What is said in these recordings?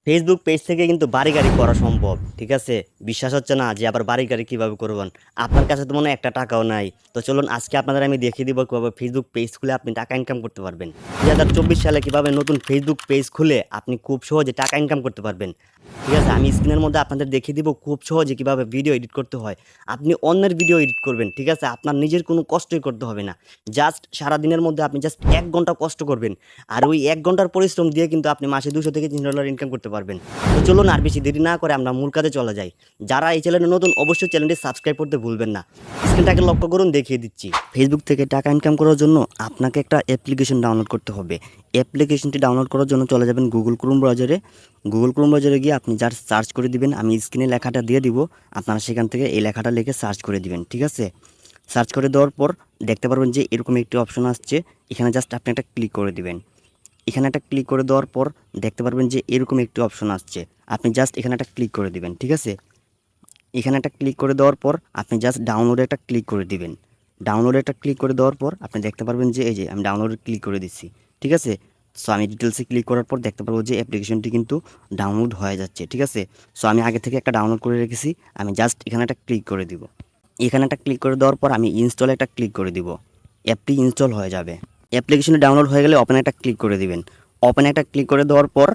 Facebook page থেকে কিন্তু বাড়ি গাড়ি করা সম্ভব। ঠিক আছে? বিশ্বাস হচ্ছে না যে আবার বাড়ি গাড়ি কিভাবে করবেন? আপনার কাছে তো মনে হয় একটা টাকাও নাই। তো চলুন আজকে আপনাদের আমি দেখিয়ে দিব কিভাবে ফেসবুক পেজ খুলে আপনি টাকা ইনকাম করতে পারবেন। ২০২৪ সালে কিভাবে নতুন ফেসবুক পেজ খুলে আপনি খুব সহজে টাকা ইনকাম করতে পারবেন। ঠিক আছে? আমি স্ক্রিনের মধ্যে আপনাদের দেখিয়ে দিব খুব সহজে কিভাবে ভিডিও এডিট করতে হয়। আপনি অন্যের ভিডিও এডিট করবেন। ঠিক আছে? আপনার নিজের কোনো কষ্টই করতে হবে না। জাস্ট সারাদিনের মধ্যে আপনি জাস্ট ১ ঘন্টা কষ্ট করবেন। আর ওই ১ ঘন্টার পরিশ্রম দিয়ে কিন্তু আপনি মাসে $২০০ থেকে $৩০০ ইনকাম করতে পারবেন। তো চলুন আর বেশি দেরি না করে আমরা মূল কাজে চলে যাই। যারা এই চ্যানেলে নতুন অবশ্যই চ্যানেলটি সাবস্ক্রাইব করতে ভুলবেন না। স্ক্রিনটাকে লক্ষ্য করুন দেখিয়ে দিচ্ছি। ফেসবুক থেকে টাকা ইনকাম করার জন্য আপনাকে একটা অ্যাপ্লিকেশন ডাউনলোড করতে হবে। অ্যাপ্লিকেশনটি ডাউনলোড করার জন্য চলে যাবেন গুগল ক্রোম ব্রাউজারে। গুগল ক্রোম ব্রাউজারে গিয়ে আপনি জাস্ট সার্চ করে দিবেন। আমি স্ক্রিনে লেখাটা দিয়ে দিব। আপনারা সেখান থেকে এই লেখাটা লিখে সার্চ করে দিবেন। ঠিক আছে? সার্চ করে দেওয়ার পর দেখতে পারবেন যে এরকম একটি অপশন আসছে। এখানে জাস্ট আপনি একটা ক্লিক করে দিবেন। এখানে একটা ক্লিক করে দেওয়ার পর দেখতে পারবেন যে এরকম একটি অপশন আসছে। আপনি জাস্ট এখানে একটা ক্লিক করে দিবেন। ঠিক আছে? এখানে একটা ক্লিক করে দেওয়ার পর আপনি জাস্ট ডাউনলোডে একটা ক্লিক করে দিবেন। ডাউনলোডে একটা ক্লিক করে দেওয়ার পর আপনি দেখতে পারবেন যে এই যে আমি ডাউনলোডে ক্লিক করে দিচ্ছি। ঠিক আছে? সো আমি ডিটেলসে ক্লিক করার পর দেখতে পারবো যে অ্যাপ্লিকেশনটি কিন্তু ডাউনলোড হয়ে যাচ্ছে। ঠিক আছে? সো আমি আগে থেকে একটা ডাউনলোড করে রেখেছি। আমি জাস্ট এখানে একটা ক্লিক করে দিব। এখানে একটা ক্লিক করে দেওয়ার পর আমি ইনস্টলে একটা ক্লিক করে দিব। অ্যাপটি ইনস্টল হয়ে যাবে। অ্যাপ্লিকেশনটি ডাউনলোড হয়ে গেলে ওপেনে একটা ক্লিক করে দিবেন। ওপেনে একটা ক্লিক করে দেওয়ার পর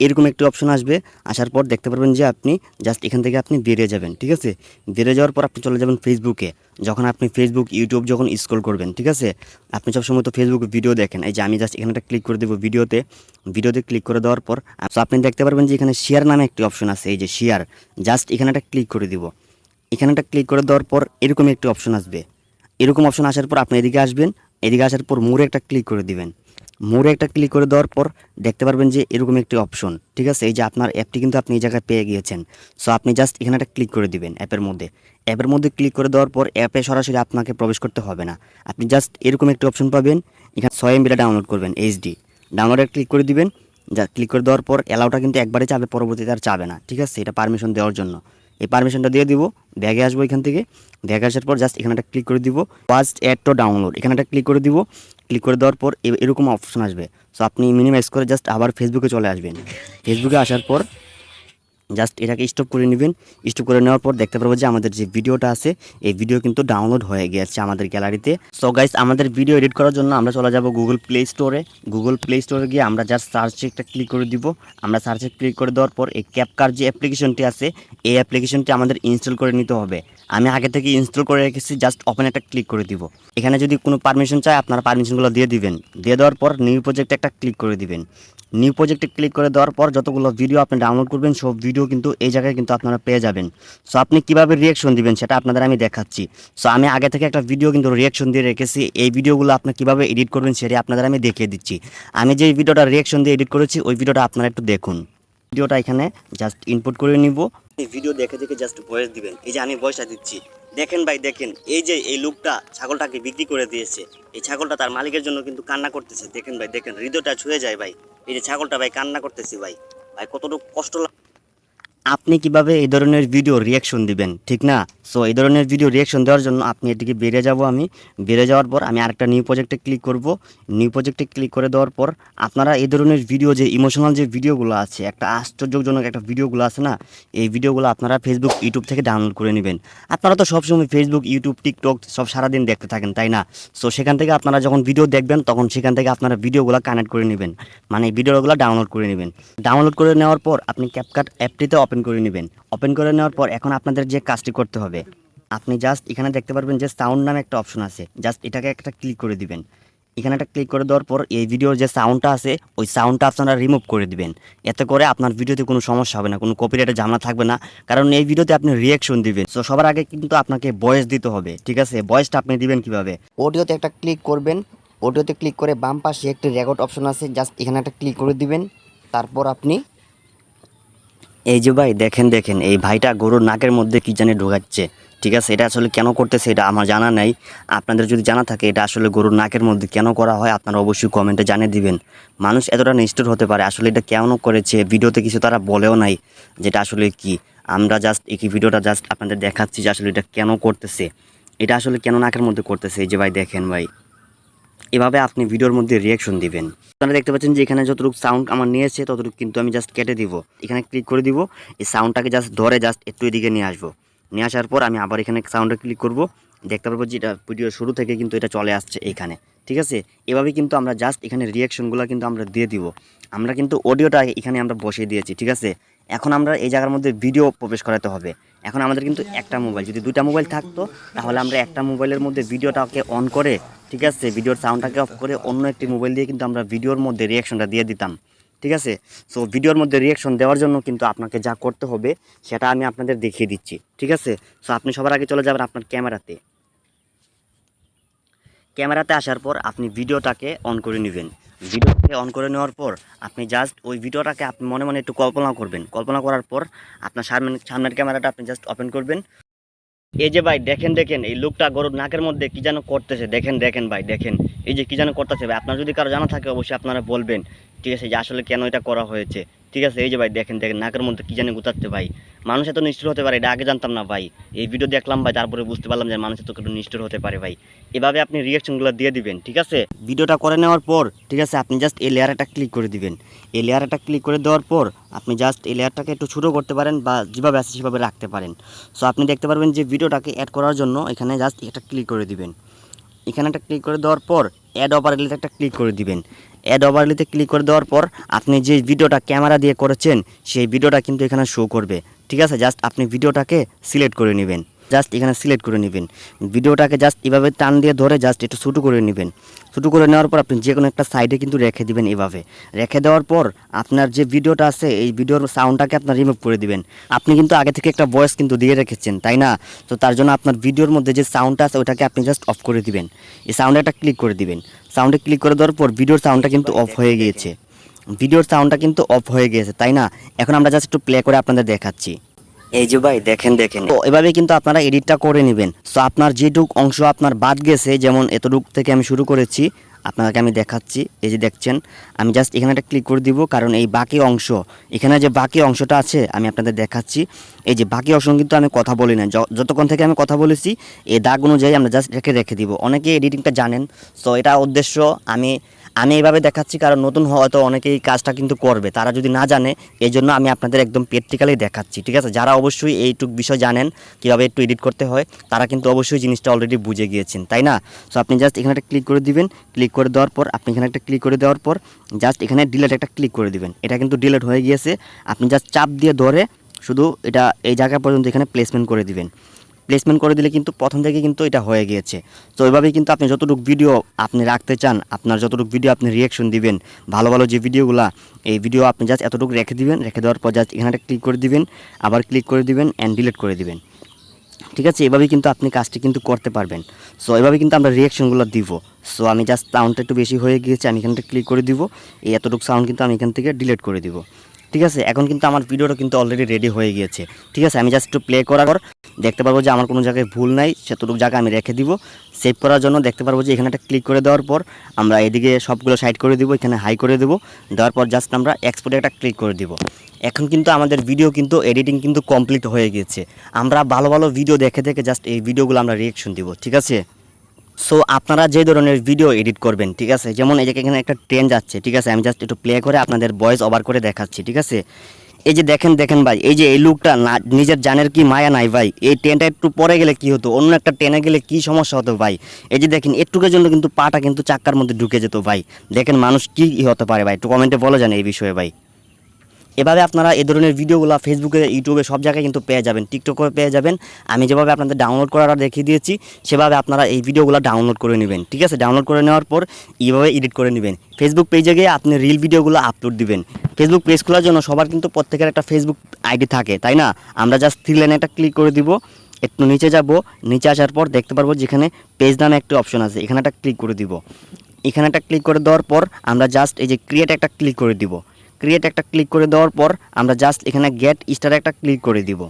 এরকম একটি অপশন আসবে। আসার পর দেখতে পারবেন যে আপনি জাস্ট এখান থেকে আপনি বেরিয়ে যাবেন। ঠিক আছে? বেরিয়ে যাওয়ার পর আপনি চলে যাবেন ফেসবুকে। যখন আপনি ফেসবুক, ইউটিউব যখন স্ক্রল করবেন, ঠিক আছে? আপনি সবসময় তো ফেসবুকে ভিডিও দেখেন। এই যে আমি জাস্ট এখানে একটা ক্লিক করে দেব ভিডিওতে। ভিডিওতে ক্লিক করে দেওয়ার পর আপনি দেখতে পারবেন যে এখানে শেয়ার নামে একটি অপশন আছে। এই যে শেয়ার, জাস্ট এখানে একটা ক্লিক করে দিব। এখানে একটা ক্লিক করে দেওয়ার পর এরকম একটি অপশন আসবে। এরকম অপশন আসার পর আপনি এদিকে আসবেন। এদিকে আসার পর মোড়ে একটা ক্লিক করে দিবেন। মোড়ে একটা ক্লিক করে দেওয়ার পর দেখতে পারবেন যে এরকম একটি অপশন। ঠিক আছে? এই যে আপনার অ্যাপটি কিন্তু আপনি এই জায়গায় পেয়ে গিয়েছেন। সো আপনি জাস্ট এখানে একটা ক্লিক করে দিবেন অ্যাপের মধ্যে। অ্যাপের মধ্যে ক্লিক করে দেওয়ার পর অ্যাপে সরাসরি আপনাকে প্রবেশ করতে হবে না। আপনি জাস্ট এরকম একটি অপশন পাবেন। এখানে ৬ এমবিটা ডাউনলোড করবেন এইচডি। ডাউনলোডে ক্লিক করে দিবেন। যা ক্লিক করে দেওয়ার পর অ্যালাউটা কিন্তু একবারে চাবে, পরবর্তীতে আর চাবে না। ঠিক আছে? এটা পারমিশন দেওয়ার জন্য। এই পারমিশনটা দিয়ে দিব। ব্যাগে আসবো এখান থেকে। ব্যাগে আসার পর জাস্ট এখানে একটা ক্লিক করে দিব। ফার্স্ট অ্যাড টু ডাউনলোড এখানে একটা ক্লিক করে দিব। ক্লিক করে দেওয়ার পর এরকম অপশন আসবে। সো আপনি মিনিমাইজ করে জাস্ট আবার ফেসবুকে চলে আসবেন। ফেসবুকে আসার পর জাস্ট এটাকে স্টপ করে নেবেন। স্টপ করে নেওয়ার পর দেখতে পারবো যে আমাদের যে ভিডিওটা আছে এই ভিডিও কিন্তু ডাউনলোড হয়ে গিয়েছে আমাদের গ্যালারিতে। সো গাইস, আমাদের ভিডিও এডিট করার জন্য আমরা চলে যাব গুগল প্লে স্টোরে। গুগল প্লে স্টোরে গিয়ে আমরা জাস্ট সার্চে একটা ক্লিক করে দিব। আমরা সার্চে ক্লিক করে দেওয়ার পর এই ক্যাপকার যে অ্যাপ্লিকেশনটি আছে এই অ্যাপ্লিকেশনটি আমাদের ইনস্টল করে নিতে হবে। আমি আগে থেকে ইনস্টল করে রেখেছি, জাস্ট ওপেন একটা ক্লিক করে দিব। এখানে যদি কোনো পারমিশন চায় আপনারা পারমিশনগুলো দিয়ে দিবেন। দিয়ে দেওয়ার পর নিউ প্রজেক্টে একটা ক্লিক করে দিবেন। নিউ প্রজেক্টে ক্লিক করে দেওয়ার পর যতগুলো ভিডিও আপনি ডাউনলোড করবেন সব ভিডিও কিন্তু এই জায়গায় কিন্তু আপনারা পেয়ে যাবেন। সো আপনি কীভাবে রিয়াকশন দিবেন সেটা আপনাদের আমি দেখাচ্ছি। সো আমি আগে থেকে একটা ভিডিও কিন্তু রিয়াকশন দিয়ে রেখেছি। এই ভিডিওগুলো আপনি কীভাবে এডিট করবেন সেটা আপনাদের আমি দেখিয়ে দিচ্ছি। আমি যে ভিডিওটা রিয়াকশন দিয়ে এডিট করেছি ওই ভিডিওটা আপনারা একটু দেখুন। ভিডিওটা এখানে জাস্ট ইনপুট করে নিব। এই ভিডিও দেখে দেখে জাস্ট ভয়েস দিবেন। এই যে আমি ভয়েসটা দিচ্ছি, দেখেন ভাই দেখেন, এই যে এই লোকটা ছাগলটাকে বিক্রি করে দিয়েছে। এই ছাগলটা তার মালিকের জন্য কিন্তু কান্না করতেছে। দেখেন ভাই দেখেন, হৃদয়টা ছুঁয়ে যায় ভাই। এই যে ছাগলটা ভাই কান্না করতেছে ভাই। ভাই কতটুকু কষ্ট আপনি কিভাবে এই ধরনের ভিডিও রিয়াকশন দিবেন, ঠিক না? সো এই ধরনের ভিডিও রিয়াকশন দেওয়ার জন্য আপনি এটিকে বেরিয়ে যাব। আমি বেরিয়ে যাওয়ার পর আমি আরেকটা নিউ প্রজেক্টে ক্লিক করব। নিউ প্রজেক্টে ক্লিক করে দেওয়ার পর আপনারা এই ধরনের ভিডিও, যে ইমোশনাল যে ভিডিওগুলো আছে, একটা আশ্চর্যজনক একটা ভিডিওগুলো আছে না, এই ভিডিওগুলো আপনারা ফেসবুক, ইউটিউব থেকে ডাউনলোড করে নেবেন। আপনারা তো সবসময় ফেসবুক, ইউটিউব, টিকটক সব সারাদিন দেখতে থাকেন, তাই না? সো সেখান থেকে আপনারা যখন ভিডিও দেখবেন তখন সেখান থেকে আপনারা ভিডিওগুলো কানেক্ট করে নেবেন, মানে ভিডিওগুলো ডাউনলোড করে নেবেন। ডাউনলোড করে নেওয়ার পর আপনি ক্যাপকাট অ্যাপটিতে ওপেন করে নেবেন। ওপেন করে নেওয়ার পর এখন আপনাদের যে কাজটি করতে হবে, আপনি জাস্ট এখানে দেখতে পারবেন যে সাউন্ড নামে একটা অপশন আছে, জাস্ট এটাকে একটা ক্লিক করে দিবেন। এখানে একটা ক্লিক করে দেওয়ার পর এই ভিডিওর যে সাউন্ডটা আছে ওই সাউন্ডটা আপনারা রিমুভ করে দিবেন। এতে করে আপনার ভিডিওতে কোনো সমস্যা হবে না, কোনো কপিরাইটের ঝামেলা থাকবে না, কারণ এই ভিডিওতে আপনি রিয়াকশন দিবেন। সো সবার আগে কিন্তু আপনাকে ভয়েস দিতে হবে, ঠিক আছে? ভয়েসটা আপনি দিবেন কিভাবে? অডিওতে একটা ক্লিক করবেন। অডিওতে ক্লিক করে বাম পাশে একটি রেকর্ড অপশন আছে, জাস্ট এখানে একটা ক্লিক করে দিবেন। তারপর আপনি এই যে ভাই দেখেন দেখেন, এই ভাইটা গরুর নাকের মধ্যে কি জানি ঢোকাচ্ছে। ঠিক আছে? এটা আসলে কেন করতেছে এটা আমার জানা নাই। আপনাদের যদি জানা থাকে এটা আসলে গরুর নাকের মধ্যে কেন করা হয় আপনারা অবশ্যই কমেন্টে জানিয়ে দিবেন। মানুষ এতটা নিষ্ঠুর হতে পারে? আসলে এটা কেন করেছে ভিডিওতে কিছু তারা বলেও নাই যেটা আসলে কি। আমরা জাস্ট এই ভিডিওটা জাস্ট আপনাদের দেখাচ্ছি যে আসলে এটা কেন করতেছে, এটা আসলে কেন নাকের মধ্যে করতেছে। এই যে ভাই দেখেন ভাই, এভাবে আপনি ভিডিওর মধ্যে রিয়াকশন দিবেন। আপনারা দেখতে পাচ্ছেন যে এখানে যতটুকু সাউন্ড আমার নিয়েছে ততটুকু কিন্তু আমি জাস্ট কেটে দিব। এখানে ক্লিক করে দিব, এই সাউন্ডটাকে জাস্ট ধরে জাস্ট একটু এদিকে নিয়ে আসবো। নিয়ে আসার পর আমি আবার এখানে সাউন্ডে ক্লিক করব, দেখতে পারবো যে এটা ভিডিওর শুরু থেকে কিন্তু এটা চলে আসছে এইখানে। ঠিক আছে, এভাবে কিন্তু আমরা জাস্ট এখানে রিয়াকশনগুলো কিন্তু আমরা দিয়ে দিব। আমরা কিন্তু অডিওটা এখানে আমরা বসিয়ে দিয়েছি। ঠিক আছে, এখন আমরা এই জায়গার মধ্যে ভিডিও প্রবেশ করাতে হবে। এখন আমাদের কিন্তু একটা মোবাইল, যদি দুইটা মোবাইল থাকতো তাহলে আমরা একটা মোবাইলের মধ্যে ভিডিওটাকে অন করে, ঠিক আছে, ভিডিওর সাউন্ডটাকে অফ করে অন্য একটি মোবাইল দিয়ে কিন্তু আমরা ভিডিওর মধ্যে রিয়াকশনটা দিয়ে দিতাম। ঠিক আছে, সো ভিডিওর মধ্যে রিয়াকশন দেওয়ার জন্য কিন্তু আপনাকে যা করতে হবে সেটা আমি আপনাদের দেখিয়ে দিচ্ছি। ঠিক আছে, সো আপনি সবার আগে চলে যাবেন আপনার ক্যামেরাতে। ক্যামেরাতে আসার পর আপনি ভিডিওটাকে অন করে নেবেন। ভিডিওটাকে অন করে নেওয়ার পর আপনি জাস্ট ওই ভিডিওটাকে আপনি মনে মনে একটু কল্পনা করবেন। কল্পনা করার পর আপনার সামনের ক্যামেরাটা আপনি জাস্ট ওপেন করবেন। এই যে ভাই দেখেন দেখেন এই লোকটা গরুর নাকের মধ্যে কি যেন করতেছে, দেখেন দেখেন ভাই দেখেন, এই যে কি যেন করতেছে ভাই। আপনার যদি কারো জানা থাকে অবশ্যই আপনারা বলবেন। ঠিক আছে, যে আসলে কেন এটা করা হয়েছে। ঠিক আছে, এই যে ভাই দেখেন দেখেন নাকের মধ্যে কি জানি গুতাচ্ছে ভাই। মানুষ এত নিষ্ঠুর হতে পারে এটা আগে জানতাম না ভাই। এই ভিডিও দেখলাম ভাই, তারপরে বুঝতে পারলাম যে মানুষ এত একটু নিষ্ঠুর হতে পারে ভাই। এভাবে আপনি রিয়াকশনগুলো দিয়ে দিবেন। ঠিক আছে, ভিডিওটা করে নেওয়ার পর ঠিক আছে আপনি জাস্ট এই লেয়ারটা ক্লিক করে দিবেন। এই লেয়ারটা ক্লিক করে দেওয়ার পর আপনি জাস্ট এই লেয়ারটাকে একটু ছোটো করতে পারেন বা যেভাবে আছে সেভাবে রাখতে পারেন। সো আপনি দেখতে পারবেন যে ভিডিওটাকে অ্যাড করার জন্য এখানে জাস্ট এটা ক্লিক করে দিবেন। এখানে একটা ক্লিক করে দেওয়ার পর অ্যাড ওভারলেতে একটা ক্লিক করে দিবেন। অ্যাড ওভারলেতে ক্লিক করে দেওয়ার পর আপনি যে ভিডিওটা ক্যামেরা দিয়ে করেছেন সেই ভিডিওটা কিন্তু এখানে শো করবে। ঠিক আছে, জাস্ট আপনি ভিডিওটাকে সিলেক্ট করে নেবেন। জাস্ট এখানে সিলেক্ট করে নেবেন। ভিডিওটাকে জাস্ট এভাবে টান দিয়ে ধরে জাস্ট একটু ছোটো করে নেবেন। ছোটো করে নেওয়ার পর আপনি যে কোনো একটা সাইডে কিন্তু রেখে দিবেন। এভাবে রেখে দেওয়ার পর আপনার যে ভিডিওটা আছে এই ভিডিওর সাউন্ডটাকে আপনার রিমুভ করে দিবেন। আপনি কিন্তু আগে থেকে একটা ভয়েস কিন্তু দিয়ে রেখেছেন, তাই না? তো তার জন্য আপনার ভিডিওর মধ্যে যে সাউন্ডটা আছে ওটাকে আপনি জাস্ট অফ করে দিবেন। এই সাউন্ডে একটা ক্লিক করে দিবেন। সাউন্ডে ক্লিক করে দেওয়ার পর ভিডিওর সাউন্ডটা কিন্তু অফ হয়ে গিয়েছে। ভিডিওর সাউন্ডটা কিন্তু অফ হয়ে গিয়েছে, তাই না? এখন আমরা জাস্ট একটু প্লে করে আপনাদের দেখাচ্ছি। এই যে ভাই দেখেন দেখেন, তো এভাবে কিন্তু আপনারা এডিটটা করে নেবেন। সো আপনার যেটুক অংশ আপনার বাদ গেছে, যেমন এতটুক থেকে আমি শুরু করেছি, আপনাকে আমি দেখাচ্ছি। এই যে দেখছেন, আমি জাস্ট এখানে একটা ক্লিক করে দিব, কারণ এই বাকি অংশ, এখানে যে বাকি অংশটা আছে আমি আপনাদের দেখাচ্ছি। এই যে বাকি অংশ কিন্তু আমি কথা বলি না, যতক্ষণ থেকে আমি কথা বলেছি এই দাগ অনুযায়ী আমরা জাস্ট রেখে দিব। অনেকে এডিটিংটা জানেন, সো এটা উদ্দেশ্য আমি এইভাবে দেখাচ্ছি, কারণ নতুন হয়তো অনেকেই কাজটা কিন্তু করবে, তারা যদি না জানে এই জন্য আমি আপনাদের একদম প্র্যাকটিক্যালি দেখাচ্ছি। ঠিক আছে, যারা অবশ্যই এইটুক বিষয় জানেন কীভাবে একটু এডিট করতে হয় তারা কিন্তু অবশ্যই জিনিসটা অলরেডি বুঝে গিয়েছেন, তাই না? সো আপনি জাস্ট এখানে একটা ক্লিক করে দিবেন। ক্লিক করে দেওয়ার পর আপনি এখানে একটা ক্লিক করে দেওয়ার পর জাস্ট এখানে ডিলেট একটা ক্লিক করে দিবেন। এটা কিন্তু ডিলেট হয়ে গিয়েছে। আপনি জাস্ট চাপ দিয়ে ধরে শুধু এটা এই জায়গা পর্যন্ত এখানে প্লেসমেন্ট করে দিবেন। প্লেসমেন্ট করে দিলে কিন্তু প্রথম থেকে কিন্তু এটা হয়ে গিয়েছে। তো এইভাবেই কিন্তু আপনি যতটুকু ভিডিও আপনি রাখতে চান, আপনার যতটুকু ভিডিও আপনি রিয়াকশন দিবেন, ভালো ভালো যে ভিডিওগুলো, এই ভিডিও আপনি জাস্ট এতটুকু রেখে দিবেন। রেখে দেওয়ার পর জাস্ট এখানে একটা ক্লিক করে দিবেন, আবার ক্লিক করে দিবেন অ্যান্ড ডিলিট করে দিবেন। ঠিক আছে, এভাবেই কিন্তু আপনি কাজটি কিন্তু করতে পারবেন। সো এভাবে কিন্তু আমরা রিয়াকশনগুলো দিব। সো আমি জাস্ট সাউন্ডটা একটু বেশি হয়ে গিয়েছে, আমি এখানটা ক্লিক করে দিব। এই এতটুকু সাউন্ড কিন্তু আমি এখান থেকে ডিলিট করে দিব। ঠিক আছে, এখন কিন্তু আমার ভিডিওটা কিন্তু অলরেডি রেডি হয়ে গিয়েছে। ঠিক আছে, আমি জাস্ট একটু প্লে করার পর দেখতে পারবো যে আমার কোনো জায়গায় ভুল নাই, সেতটুকু জায়গা আমি রেখে দিব। সেভ করার জন্য দেখতে পারবো যে এখানে একটা ক্লিক করে দেওয়ার পর আমরা এদিকে সবগুলো সাইড করে দিব, এখানে হাই করে দেবো। দেওয়ার পর জাস্ট আমরা এক্সপোর্টে একটা ক্লিক করে দিব। এখন কিন্তু আমাদের ভিডিও কিন্তু এডিটিং কিন্তু কমপ্লিট হয়ে গিয়েছে। আমরা ভালো ভালো ভিডিও দেখে দেখে জাস্ট এই ভিডিওগুলো আমরা রিয়াকশন দিব। ঠিক আছে, সো আপনারা যে ধরনের ভিডিও এডিট করবেন, ঠিক আছে, যেমন এই যে এখানে একটা ট্রেন যাচ্ছে, ঠিক আছে, আমি জাস্ট একটু প্লে করে আপনাদের ভয়েস ওভার করে দেখাচ্ছি। ঠিক আছে, এই যে দেখেন দেখেন ভাই, এই যে এই লুকটা না, নিজের জানের কি মায়া নাই ভাই। এই ট্রেনটা একটু পরে গেলে কি হতো, অন্য একটা ট্রেনে গেলে কি সমস্যা হতো ভাই। এই যে দেখেন একটুকের জন্য কিন্তু পাটা কিন্তু চাক্কার মধ্যে ঢুকে যেত ভাই। দেখেন মানুষ কি হতে পারে ভাই, একটু কমেন্টে বলে জানে এই বিষয়ে ভাই। এভাবে আপনারা এই ধরনের ভিডিওগুলো ফেসবুকে, ইউটিউবে সব জায়গায় কিন্তু পেয়ে যাবেন, টিকটকে পেয়ে যাবেন। আমি যেভাবে আপনাদের ডাউনলোড করাটা দেখিয়ে দিয়েছি সেভাবে আপনারা এই ভিডিওগুলো ডাউনলোড করে নেবেন। ঠিক আছে, ডাউনলোড করে নেওয়ার পর এইভাবে এডিট করে নেবেন। ফেসবুক পেজে গিয়ে আপনি রিল ভিডিওগুলো আপলোড দিবেন। ফেসবুক পেজ খোলার জন্য সবার কিন্তু প্রত্যেকের একটা ফেসবুক আইডি থাকে, তাই না? আমরা জাস্ট 3 লাইনে একটা ক্লিক করে দিব। একটু নিচে যাব, নিচে আসার পর দেখতে পারবো যেখানে পেজ নামে একটা অপশন আছে, এখানে একটা ক্লিক করে দিব। এখানে একটা ক্লিক করে দেওয়ার পর আমরা জাস্ট এই যে ক্রিয়েট একটা ক্লিক করে দিব। ক্রিয়েট একটা ক্লিক করে দেওয়ার পর আমরা জাস্ট এখানে গেট স্টারে একটা ক্লিক করে দিব।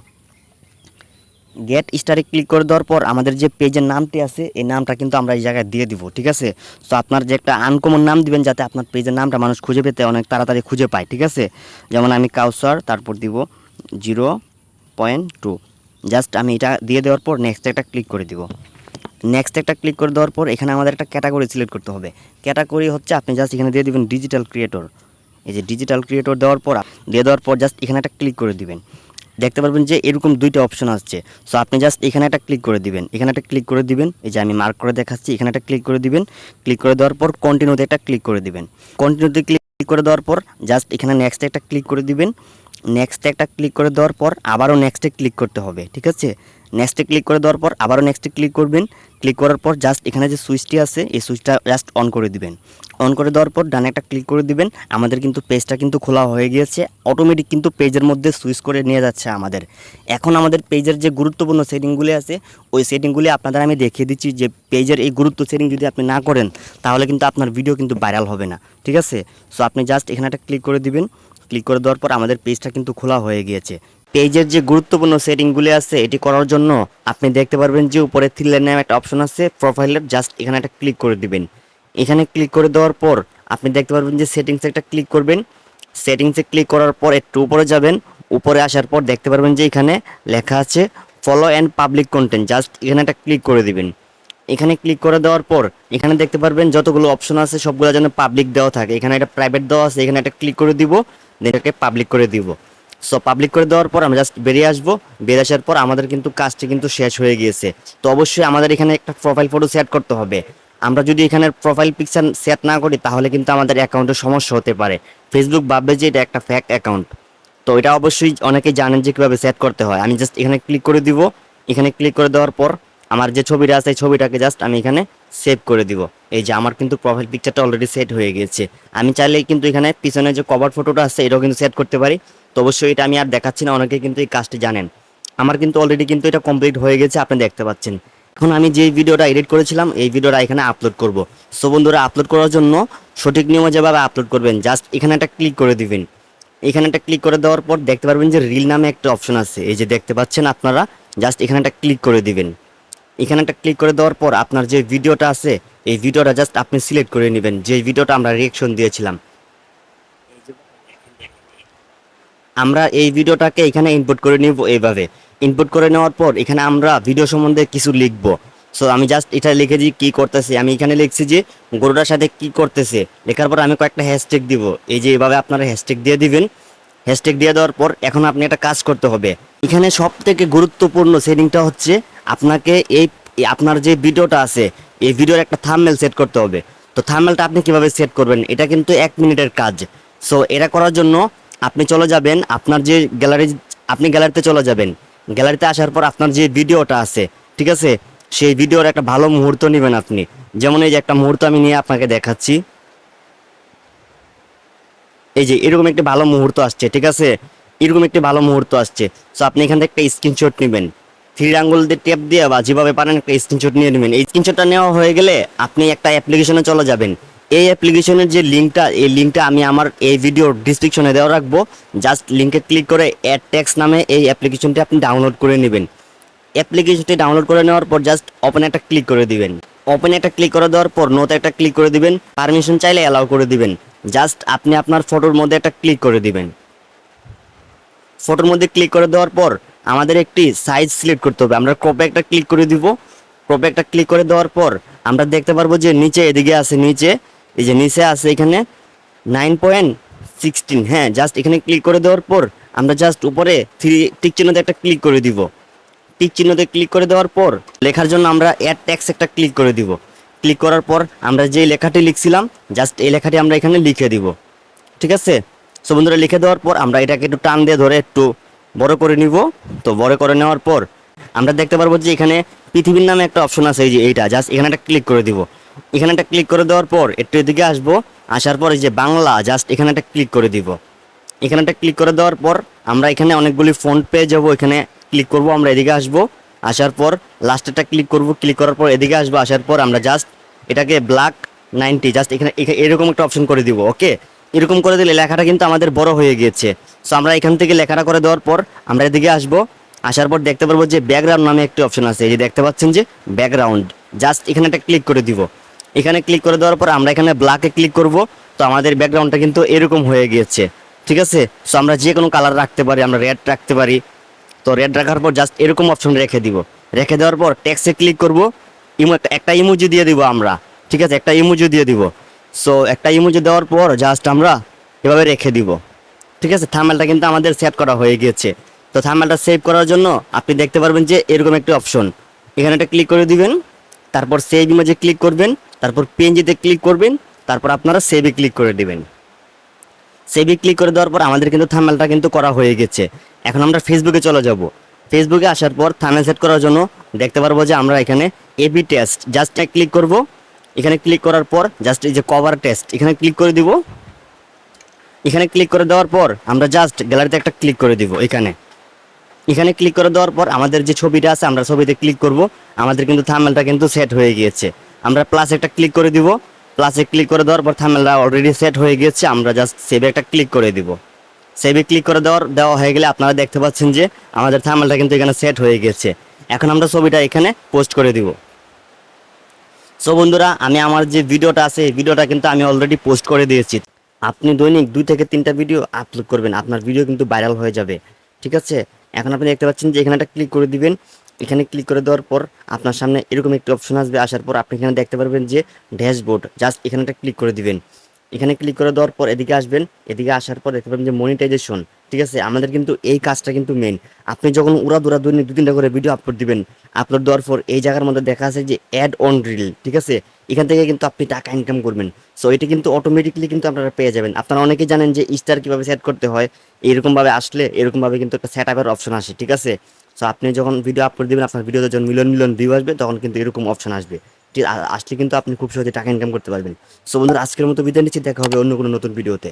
গেট স্টারে ক্লিক করে দেওয়ার পর আমাদের যে পেজের নামটি আছে এই নামটা কিন্তু আমরা এই জায়গায় দিয়ে দিব। ঠিক আছে, সো আপনার যে একটা আনকমন নাম দিবেন যাতে আপনার পেজের নামটা মানুষ খুঁজে পেতে অনেক তাড়াতাড়ি খুঁজে পায়। ঠিক আছে, যেমন আমি কাউসার, তারপর দিব 0.2। জাস্ট আমি এটা দিয়ে দেওয়ার পর নেক্সট একটা ক্লিক করে দিব। নেক্সট একটা ক্লিক করে দেওয়ার পর এখানে আমাদের একটা ক্যাটাগরি সিলেক্ট করতে হবে। ক্যাটাগরি হচ্ছে আপনি জাস্ট এখানে দিয়ে দিবেন ডিজিটাল ক্রিয়েটর। এই যে ডিজিটাল ক্রিয়েটর দেওয়ার পর জাস্ট এখানে একটা ক্লিক করে দিবেন। দেখতে পারবেন যে এরকম দুইটা অপশন আসছে। সো আপনি জাস্ট এখানে একটা ক্লিক করে দিবেন, এখানে একটা ক্লিক করে দিবেন। এই যে আমি মার্ক করে দেখাচ্ছি, এখানে একটা ক্লিক করে দিবেন। ক্লিক করে দেওয়ার পর কন্টিনিউতে একটা ক্লিক করে দিবেন। কন্টিনিউতে ক্লিক করে দেওয়ার পর জাস্ট এখানে নেক্সটে একটা ক্লিক করে দিবেন। নেক্সটে একটা ক্লিক করে দেওয়ার পর আবারও নেক্সটে ক্লিক করতে হবে, ঠিক আছে? নেক্সটে ক্লিক করে দেওয়ার পর আবারও নেক্সটে ক্লিক করবেন। ক্লিক করার পর জাস্ট এখানে যে সুইচটি আছে এই সুইচটা জাস্ট অন করে দিবেন। অন করে দেওয়ার পর ডানে একটা ক্লিক করে দিবেন। আমাদের কিন্তু পেজটা কিন্তু খোলা হয়ে গিয়েছে, অটোমেটিক কিন্তু পেজের মধ্যে সুইচ করে নিয়ে যাচ্ছে আমাদের। এখন আমাদের পেজের যে গুরুত্বপূর্ণ সেটিংগুলি আছে ওই সেটিংগুলি আপনাদের আমি দেখিয়ে দিচ্ছি যে পেজের এই গুরুত্ব সেটিং যদি আপনি না করেন তাহলে কিন্তু আপনার ভিডিও কিন্তু ভাইরাল হবে না, ঠিক আছে? সো আপনি জাস্ট এখানে একটা ক্লিক করে দিবেন। ক্লিক করে দেওয়ার পর আমাদের পেজটা কিন্তু খোলা হয়ে গিয়েছে। পেজের যে গুরুত্বপূর্ণ সেটিংগুলি আছে এটি করার জন্য আপনি দেখতে পারবেন যে উপরে থ্রি লাইন নামে একটা অপশন আছে প্রোফাইলের, জাস্ট এখানে একটা ক্লিক করে দিবেন। এখানে ক্লিক করে দেওয়ার পর আপনি দেখতে পারবেন যে সেটিংসে একটা ক্লিক করবেন। সেটিংসে ক্লিক করার পর একটু উপরে যাবেন। উপরে আসার পর দেখতে পারবেন যে এখানে লেখা আছে follow and public content, just এখানে একটা ক্লিক করে দিবেন। এখানে ক্লিক করে দেওয়ার পর এখানে দেখতে পারবেন যতগুলো অপশন আছে সবগুলো যেন পাবলিক দেওয়া থাকে। এখানে একটা প্রাইভেট দেওয়া আছে, এখানে একটা ক্লিক করে দিব, এটাকে পাবলিক করে দিব। সো পাবলিক করে দেওয়ার পর আমরা জাস্ট বেরিয়ে আসবো। বেরিয়ে আসার পর আমাদের কিন্তু কাজটি কিন্তু শেষ হয়ে গিয়েছে। তো অবশ্যই আমাদের এখানে একটা প্রোফাইল ফটো সেট করতে হবে। আমরা যদি এখানে প্রোফাইল পিকচার সেট না করি তাহলে কিন্তু আমাদের অ্যাকাউন্টে সমস্যা হতে পারে। ফেসবুক ভাববে যে এটা একটা ফেক অ্যাকাউন্ট। তো এটা অবশ্যই অনেকেই জানেন যে কীভাবে সেট করতে হয়। আমি জাস্ট এখানে ক্লিক করে দিব। এখানে ক্লিক করে দেওয়ার পর আমার যে ছবিটা আছে এই ছবিটাকে জাস্ট আমি এখানে সেভ করে দিব। এই যে আমার কিন্তু প্রোফাইল পিকচারটা অলরেডি সেট হয়ে গিয়েছে। আমি চাইলেই কিন্তু এখানে পিছনে যে কভার ফটোটা আছে এটাও কিন্তু সেট করতে পারি। তো অবশ্যই এটা আমি আর দেখাচ্ছি না, অনেকে কিন্তু এই কাজটি জানেন। আমার কিন্তু অলরেডি কিন্তু এটা কমপ্লিট হয়ে গেছে, আপনি দেখতে পাচ্ছেন। এখন আমি যে ভিডিওটা এডিট করেছিলাম এই ভিডিওটা এখানে আপলোড করব। সো বন্ধুরা, আপলোড করার জন্য সঠিক নিয়মে যেভাবে আপলোড করবেন জাস্ট এখানে একটা ক্লিক করে দিবেন। এখানে একটা ক্লিক করে দেওয়ার পর দেখতে পারবেন যে রিল নামে একটা অপশন আছে, এই যে দেখতে পাচ্ছেন আপনারা, জাস্ট এখানে একটা ক্লিক করে দিবেন। এখানে একটা ক্লিক করে দেওয়ার পর আপনার যে ভিডিওটা আছে এই ভিডিওটা জাস্ট আপনি সিলেক্ট করে নেবেন, যে ভিডিওটা আমরা রিঅ্যাকশন দিয়েছিলাম। আমরা এই ভিডিওটাকে এখানে ইনপুট করে নিব। এইভাবে ইনপুট করে নেওয়ার পর এখানে আমরা ভিডিও সম্বন্ধে কিছু লিখব। সো আমি জাস্ট এটা লিখেছি কি করতেছে, আমি এখানে লিখছি যে গরুটার সাথে কি করতেছে। লেখার পর আমি কয়েকটা হ্যাশট্যাগ দিব। এই যে এইভাবে আপনারা হ্যাশট্যাগ দিয়ে দিবেন। হ্যাশট্যাগ দিয়ে দেওয়ার পর এখন আপনি একটা কাজ করতে হবে। এখানে সব থেকে গুরুত্বপূর্ণ সেটিংটা হচ্ছে আপনাকে আপনার যে ভিডিওটা আছে এই ভিডিওর একটা থাম্বনেল সেট করতে হবে। তো থাম্বনেলটা আপনি কিভাবে সেট করবেন, এটা কিন্তু 1 মিনিটের কাজ। সো এটা করার জন্য আপনি চলে যাবেন আপনার যে আপনি গ্যালারিতে চলে যাবেন। গ্যালারিতে আসার পর আপনার যে ভিডিওটা আছে, ঠিক আছে, সেই ভিডিওর একটা ভালো মুহূর্ত নেবেন আপনি। যেমন এই যে একটা মুহূর্ত আমি নিয়ে আপনাকে দেখাচ্ছি। এই যে এরকম একটি ভালো মুহূর্ত আসছে, ঠিক আছে, এরকম একটি ভালো মুহূর্ত আসছে। সো আপনি এখান থেকে একটা স্ক্রিনশট নেবেন, 3 আঙ্গুল দিয়ে ট্যাপ দিয়ে বা যেভাবে পারেন একটা স্ক্রিনশট নিয়ে নেবেন। এই স্ক্রিনশটটা নেওয়া হয়ে গেলে আপনি একটা অ্যাপ্লিকেশনে চলে যাবেন। এই অ্যাপ্লিকেশনের যে লিঙ্কটা, এই লিঙ্কটা আমি আমার এই ভিডিওর ডিসক্রিপশনে দেওয়া রাখবো। জাস্ট লিঙ্কে ক্লিক করে অ্যাড টেক্সট নামে এই অ্যাপ্লিকেশনটি আপনি ডাউনলোড করে নেবেন। অ্যাপ্লিকেশনটি ডাউনলোড করে নেওয়ার পর জাস্ট ওপেন একটা ক্লিক করে দিবেন। ওপেন একটা ক্লিক করে দেওয়ার পর নোতে একটা ক্লিক করে দিবেন। পারমিশন চাইলে অ্যালাউ করে দিবেন। জাস্ট আপনি আপনার ফটোর মধ্যে একটা ক্লিক করে দিবেন। ফটোর মধ্যে ক্লিক করে দেওয়ার পর আমাদের একটি সাইজ সিলেক্ট করতে হবে। আমরা ক্রপে একটা ক্লিক করে দিব। ক্রপে একটা ক্লিক করে দেওয়ার পর আমরা দেখতে পারবো যে নিচে এদিকে আছে, নিচে এই যে নিচে আছে এখানে 9.16। হ্যাঁ, জাস্ট এখানে ক্লিক করে দেওয়ার পর আমরা জাস্ট উপরে টিক চিহ্নতে একটা ক্লিক করে দিব। টিক চিহ্নতে ক্লিক করে দেওয়ার পর লেখার জন্য আমরা অ্যাড টেক্সট একটা ক্লিক করে দিব। ক্লিক করার পর আমরা যে লেখাটি লিখছিলাম জাস্ট এই লেখাটি আমরা এখানে লিখে দিব, ঠিক আছে। সো বন্ধুরা, লিখে দেওয়ার পর আমরা এটাকে একটু টান দিয়ে ধরে একটু বড় করে নিব। তো বড় করে নেওয়ার পর আমরা দেখতে পারবো যে এখানে পৃথিবীর নামে একটা অপশন আছে, এই যে এইটা, জাস্ট এখানে একটা ক্লিক করে দিব। এখানে একটা ক্লিক করে দেওয়ার পর একটু এদিকে আসবো। আসার পর এই যে বাংলা, জাস্ট এখানে একটা ক্লিক করে দিব। এখানে একটা ক্লিক করে দেওয়ার পর আমরা এখানে অনেকগুলি ফন্ট পেয়ে যাব। এখানে ক্লিক করব, আমরা এদিকে আসবো। আসার পর লাস্টেরটা ক্লিক করব। ক্লিক করার পর এদিকে আসবো। আসার পর আমরা জাস্ট এটাকে ব্ল্যাক 90, জাস্ট এখানে এরকম একটা অপশন করে দিব। ওকে, এরকম করে দিলে লেখাটা কিন্তু আমাদের বড় হয়ে গিয়েছে। সো আমরা এখান থেকে লেখাটা করে দেওয়ার পর আমরা এদিকে আসবো। আসার পর দেখতে পারবো যে ব্যাকগ্রাউন্ড নামে একটি অপশন আছে, এই যে দেখতে পাচ্ছেন যে ব্যাকগ্রাউন্ড, জাস্ট এখানে একটা ক্লিক করে দিব। এখানে ক্লিক করে দেওয়ার পর আমরা এখানে ব্ল্যাকে ক্লিক করব। তো আমাদের ব্যাকগ্রাউন্ডটা কিন্তু এরকম হয়ে গিয়েছে, ঠিক আছে। সো আমরা যে কোনো কালার রাখতে পারি, আমরা রেড রাখতে পারি। তো রেড রাখার পর জাস্ট এরকম অপশন রেখে দিব। রেখে দেওয়ার পর টেক্সটে ক্লিক করব। একটা ইমোজি দিয়ে দিব আমরা, ঠিক আছে, একটা ইমোজি দিয়ে দিব। সো একটা ইমোজি দেওয়ার পর জাস্ট আমরা এভাবে রেখে দিব, ঠিক আছে। থাম্বনেলটা কিন্তু আমাদের সেভ করা হয়ে গিয়েছে। তো থাম্বনেলটা সেভ করার জন্য আপনি দেখতে পারবেন যে এরকম একটি অপশন, এখানে একটা ক্লিক করে দিবেন, তারপর সেভ ইমেজে ক্লিক করবেন, তারপর পিএনজিতে ক্লিক করবেন, তারপর আপনারা সেভে ক্লিক করে দিবেন। সেভে ক্লিক করে দেওয়ার পর আমাদের কিন্তু থাম্বনেলটা কিন্তু করা হয়ে গেছে। এখন আমরা ফেসবুকে চলে যাব। ফেসবুকে আসার পর থাম্বনেল সেট করার জন্য দেখতে পারবো যে আমরা এখানে এবি টেস্ট জাস্ট ক্লিক করব। এখানে ক্লিক করার পর জাস্ট এই যে কভার টেস্ট এখানে ক্লিক করে দিব। এখানে ক্লিক করে দেওয়ার পর আমরা জাস্ট গ্যালারিতে একটা ক্লিক করে দিব। এখানে ক্লিক করে দেওয়ার পর আমাদের যে ছবিটা আছে আমরা ছবিতে ক্লিক করব। আমাদের কিন্তু থাম্বনেলটা কিন্তু সেট হয়ে গিয়েছে। আমরা প্লাস একটা ক্লিক করে দিব। প্লাসে ক্লিক করে দেওয়ার পর থাম্বনেলটা অলরেডি সেট হয়ে গিয়েছে। আমরা জাস্ট সেভে একটা ক্লিক করে দিব। সেভে ক্লিক করে দেওয়া হয়ে গেলে আপনারা দেখতে পাচ্ছেন যে আমাদের থাম্বনেলটা কিন্তু এখানে সেট হয়ে গেছে। এখন আমরা ছবিটা এখানে পোস্ট করে দিব। সো বন্ধুরা, আমি আমার যে ভিডিওটা আছে এই ভিডিওটা কিন্তু আমি অলরেডি পোস্ট করে দিয়েছি। আপনি দৈনিক 2 থেকে 3টা ভিডিও আপলোড করবেন, আপনার ভিডিও কিন্তু ভাইরাল হয়ে যাবে, ঠিক আছে। এখন আপনি দেখতে পাচ্ছেন যে এখানে একটা ক্লিক করে দিবেন। এখানে ক্লিক করে দেওয়ার পর আপনার সামনে এরকম একটি অপশন আসবে। আসার পর আপনি এখানে দেখতে পারবেন যে ড্যাশবোর্ড, জাস্ট এখানে একটা ক্লিক করে দিবেন। এখানে ক্লিক করে দেওয়ার পর এদিকে আসবেন। এদিকে আসার পর দেখতে পাবেন যে মনিটাইজেশন, ঠিক আছে। আমাদের কিন্তু এই কাজটা কিন্তু মেন। আপনি যখন উড়াদুরা দৈনিক 2-3টা করে ভিডিও আপলোড দিবেন, আপলোড দেওয়ার পর এই জায়গার মধ্যে দেখা আছে যে অ্যাড অন রিল, ঠিক আছে। এখান থেকে কিন্তু আপনি টাকা ইনকাম করবেন। সো এটা কিন্তু অটোমেটিকলি কিন্তু আপনারা পেয়ে যাবেন। আপনারা অনেকেই জানেন যে স্টার কীভাবে সেট করতে হয়। এরকমভাবে আসলে এরকমভাবে কিন্তু একটা সেট আপের অপশন আসে, ঠিক আছে। সো আপনি যখন ভিডিও আপলোড দেবেন, আপনার ভিডিওতে যখন মিলিয়ন মিলিয়ন ভিউ আসবে তখন কিন্তু এরকম অপশন আসবে। ঠিক আসলে কিন্তু আপনি খুব সহজে টাকা ইনকাম করতে পারবেন। সো বন্ধুরা, আজকের মতো বিদায় নিচ্ছি, দেখা হবে অন্য কোনো নতুন ভিডিওতে।